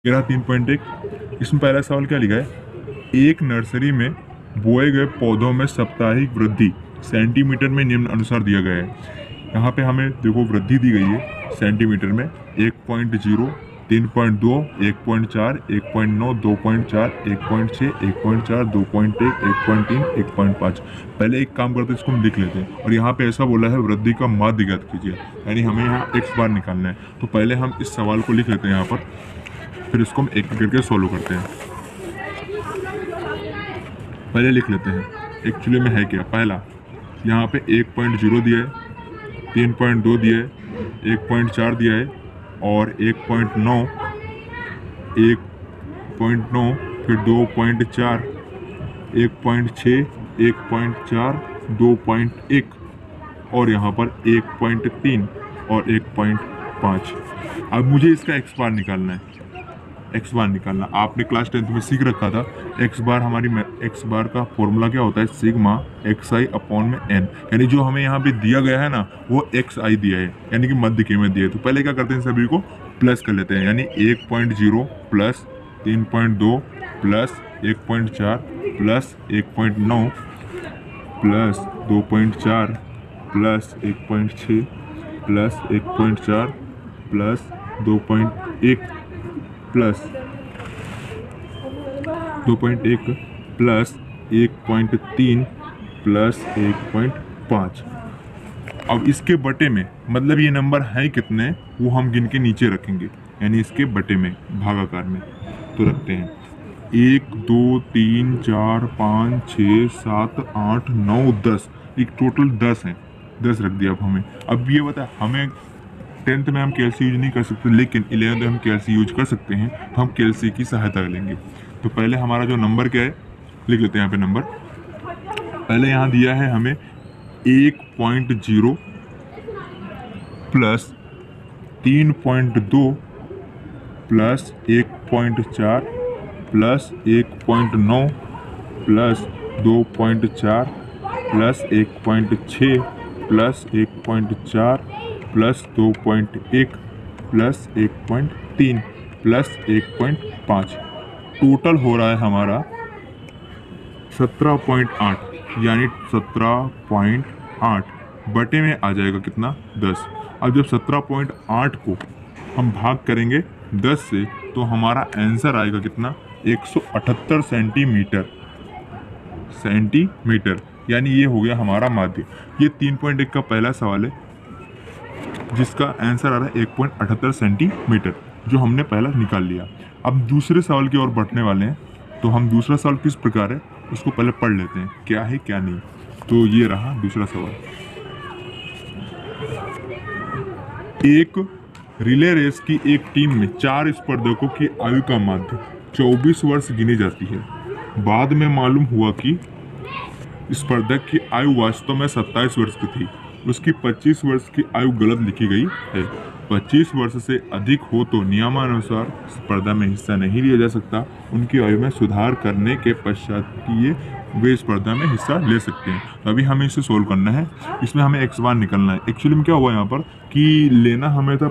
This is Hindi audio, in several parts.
ग्राह 3.1 इसमें पहला सवाल क्या लिखा है, एक नर्सरी में बोए गए पौधों में साप्ताहिक वृद्धि सेंटीमीटर में निम्न अनुसार दिया गया है। यहाँ पे हमें देखो वृद्धि दी गई है सेंटीमीटर में 1.0, 3.2, 1.4, 1.9, 2.4, 1.6, 1.4, 2.1, 1.3, 1.5। पहले एक काम करते हैं, इसको हम लिख लेते हैं। और यहाँ पे ऐसा बोला है वृद्धि का माध्य ज्ञात कीजिए, यानी हमें यहाँ एक्स बार निकालना है। तो पहले हम इस सवाल को लिख लेते हैं यहाँ पर, फिर इसको हम एक एक करके सॉल्व करते हैं। पहले लिख लेते हैं एक्चुअली में है क्या। पहला यहाँ पे 1.0 दिया है, 3.2 दिया है, 1.4 दिया है और 1.9, 1.9, फिर 2.4, 1.6, 1.4, 2.1 और यहाँ पर 1.3 और 1.5। अब मुझे इसका एक्स बार निकालना है। एक्स बार निकालना आपने क्लास 10th में सीख रखा था। एक्स बार एक्स बार का फॉर्मूला क्या होता है, सिग्मा एक्स आई अपॉन में एन। यानी जो हमें यहाँ पे दिया गया है ना वो एक्स आई दिया है, यानी कि मध्य के में दिया है। तो पहले क्या करते हैं, सभी को प्लस कर लेते हैं, यानी 1.0 plus 3.2 plus 1.4 plus 1.9 plus 2.4 plus 1.6 plus 1.4 plus 2.1 plus 2.1 plus 1.3 plus 1.5। अब इसके बटे में, मतलब ये नंबर है कितने वो हम गिन के नीचे रखेंगे, यानी इसके बटे में भागाकार में। तो रखते हैं 1, 2, 3, 4, 5, 6, 7, 8, 9, 10। एक टोटल 10 है, 10 रख दिया। अब हमें अब ये बता, हमें 10th में हम कैलसी यूज नहीं कर सकते, लेकिन 11th में हम कैलसी यूज कर सकते हैं। तो हम कैलसी की सहायता लेंगे। तो पहले हमारा जो नंबर क्या है लिख लेते हैं यहाँ पे। नंबर पहले यहाँ दिया है हमें 1.0 plus 3.2 plus 1.4 plus 1.9 plus 2.4 plus 1.6 plus 1.4 plus 2.1 plus 1.3 plus 1.5। Total हो रहा है हमारा 17.8, यानी 17.8 बटे में आ जाएगा कितना, 10। अब जब 17.8 को हम भाग करेंगे 10 से तो हमारा आंसर आएगा कितना, 178 सेंटीमीटर, यानी ये हो गया हमारा माध्य। ये 3.1 का पहला सवाल है जिसका आंसर आ रहा है 1.78 सेंटीमीटर, जो हमने पहला निकाल लिया। अब दूसरे सवाल की ओर बढ़ने वाले हैं। तो हम दूसरा सवाल किस प्रकार है उसको पहले पढ़ लेते हैं, क्या है क्या नहीं। तो ये रहा दूसरा सवाल। एक रिले रेस की एक टीम में 4 स्पर्धकों की आयु का माध्य 24 वर्ष गिनी जाती है। बाद में मालूम हुआ कि स्पर्धक की आयु वास्तव में 27 वर्ष की थी। उसकी 25 वर्ष की आयु गलत लिखी गई है। 25 वर्ष से अधिक हो तो नियमानुसार स्पर्धा में हिस्सा नहीं लिया जा सकता। उनकी आयु में सुधार करने के पश्चात ही वे स्पर्धा में हिस्सा ले सकते हैं। तो अभी हमें इसे सोल्व करना है। इसमें हमें एक्स बार निकलना है। एक्चुअली में क्या हुआ यहाँ पर कि लेना हमें था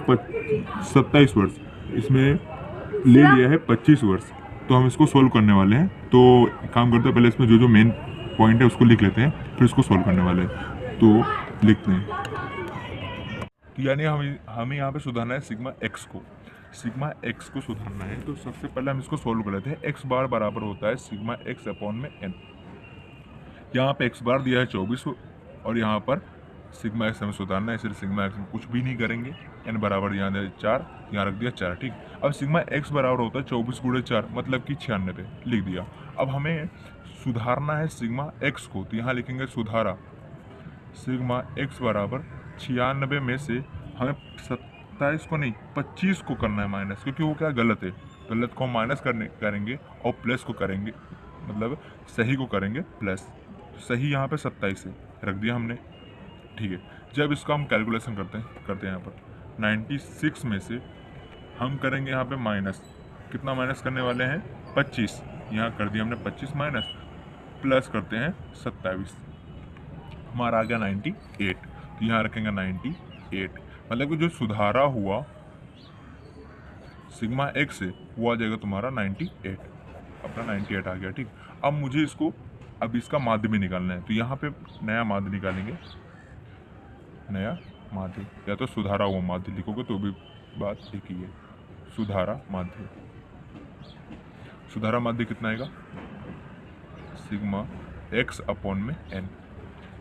27 वर्ष, इसमें ले लिया है 25 वर्ष। तो हम इसको सोल्व करने वाले हैं। तो काम करते हैं, पहले इसमें जो जो मेन पॉइंट है उसको लिख लेते हैं, फिर इसको सोल्व करने वाले हैं। तो लिखते हैं, यानी हमें यहाँ पे सुधारना है सिग्मा एक्स को सुधारना है। तो सबसे पहले हम इसको सोल्व कर लेते हैं। एक्स बार बराबर होता है सिग्मा एक्स अपॉन में एन। यहाँ पे एक्स बार दिया है 24 और यहाँ पर सिग्मा एक्स हमें सुधारना है, इसलिए सिग्मा एक्स में कुछ भी नहीं करेंगे। एन बराबर यहाँ दिया 4, यहाँ रख दिया 4, ठीक। अब सिग्मा एक्स बराबर होता है 24 गुणे 4, मतलब कि 96 लिख दिया। अब हमें सुधारना है सिग्मा एक्स को, तो यहाँ लिखेंगे सुधारा सिग्मा एक्स बराबर 96 में से हमें 27 को नहीं 25 को करना है माइनस, क्योंकि वो क्या गलत है। गलत को माइनस करेंगे और प्लस को करेंगे, मतलब सही को करेंगे प्लस। सही यहाँ पे 27 है, रख दिया हमने, ठीक है। जब इसका हम कैलकुलेशन करते हैं यहाँ पर 96 में से हम करेंगे यहाँ पे माइनस, कितना माइनस करने वाले हैं 25, यहाँ कर दिया हमने 25 माइनस, प्लस करते हैं 27, हमारा आ गया 98। तो यहाँ रखेंगे 98, मतलब कि जो सुधारा हुआ सिग्मा एक्स है वो आ जाएगा तुम्हारा 98, अपना 98 आ गया। ठीक, अब मुझे इसको अब इसका माध्य भी निकालना है, तो यहाँ पे नया माध्य निकालेंगे, नया माध्य या तो सुधारा हुआ माध्य लिखोगे तो भी बात एक ही है। सुधारा माध्य, सुधारा माध्य कितना आएगा, सिग्मा एक्स अपॉन में एन।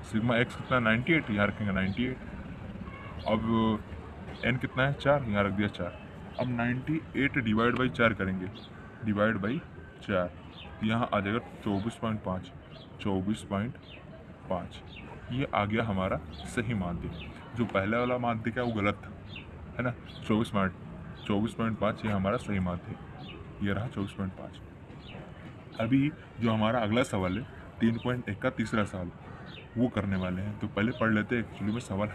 सिग्मा एक्स कितना 98, यहाँ रखेंगे 98। अब एन कितना है 4, यहाँ रख दिया 4। अब 98 डिवाइड बाई 4 करेंगे, डिवाइड बाई 4, यहाँ आ जाएगा 24.5, 24.5। ये आ गया हमारा सही माध्य। जो पहले वाला माध्य क्या वो गलत था, है ना। 24.5 ये हमारा सही माध्य है, ये रहा 24.5। अभी जो हमारा अगला सवाल है 3.1 का तीसरा सवाल वो करने वाले हैं, तो पहले पढ़ लेते हैं एक्चुअली में सवाल